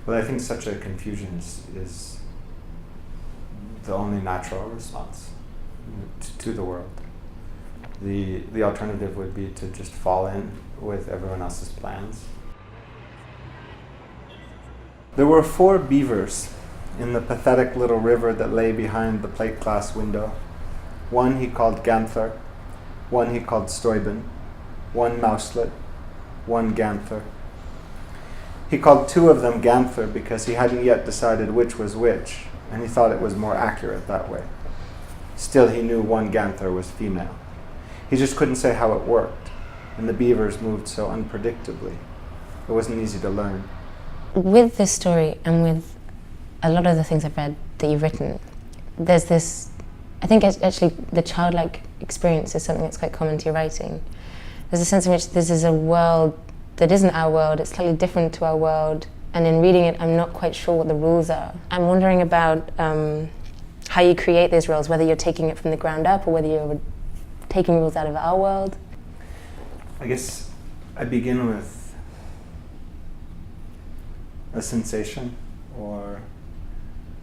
Well, I think such a confusion is the only natural response to the world. The alternative would be to just fall in with everyone else's plans. There were 4 beavers in the pathetic little river that lay behind the plate glass window. One he called Ganther, one he called Steuben, one Mouselet, one Ganther. He called 2 of them Ganther because he hadn't yet decided which was which, and he thought it was more accurate that way. Still, he knew one Ganther was female. He just couldn't say how it worked, and the beavers moved so unpredictably. It wasn't easy to learn. With this story, and with a lot of the things I've read that you've written, there's this, I think actually the childlike experience is something that's quite common to your writing. There's a sense in which this is a world that isn't our world, it's slightly different to our world, and in reading it I'm not quite sure what the rules are. I'm wondering about how you create these rules, whether you're taking it from the ground up or whether you're taking rules out of our world. I guess I begin with a sensation or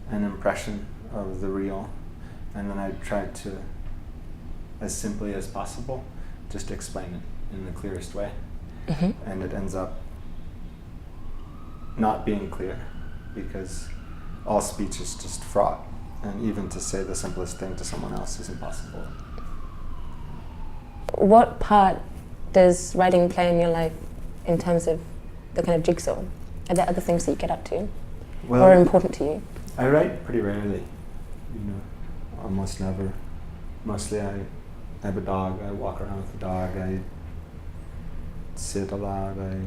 an impression of the real, and then I try to, as simply as possible, just explain it in the clearest way. Mm-hmm. And it ends up not being clear because all speech is just fraught, and even to say the simplest thing to someone else is impossible. What part does writing play in your life in terms of the kind of jigsaw? Are there other things that you get up to or are important to you? I write pretty rarely, almost never. Mostly I have a dog, I walk around with the dog, I sit a lot, I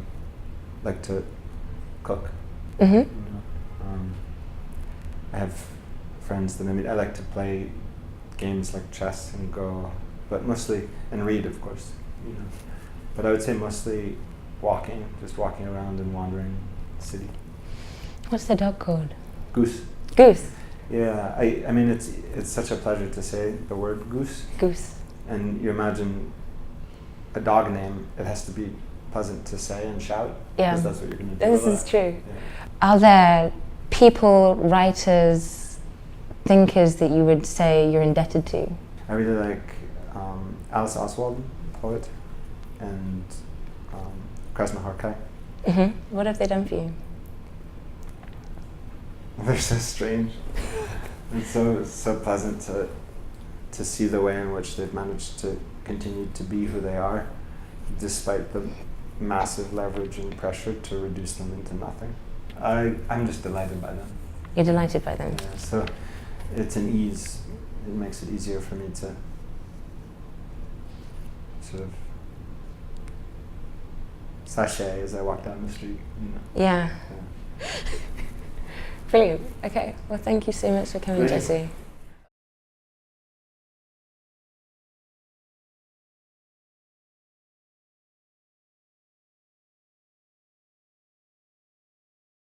like to cook. Mm-hmm. I have friends that I meet. I like to play games like chess and go, but mostly, and read of course, But I would say mostly walking, just walking around and wandering the city. What's the dog called? Goose. Goose. Yeah, I mean it's such a pleasure to say the word goose. Goose. And you imagine a dog name, it has to be pleasant to say and shout. Yeah. Because that's what you're going to do. This is true. Yeah. Are there people, writers, thinkers that you would say you're indebted to? I really like Alice Oswald, poet, and Krasznahorkai. Mm-hmm. What have they done for you? They're so strange. It's so pleasant to see the way in which they've managed to continue to be who they are, despite the massive leverage and pressure to reduce them into nothing. I'm just delighted by them. You're delighted by them? Yeah, so it's an ease. It makes it easier for me to sort of sashay as I walk down the street. Yeah. Brilliant. Okay. Well, thank you so much for coming, Josie.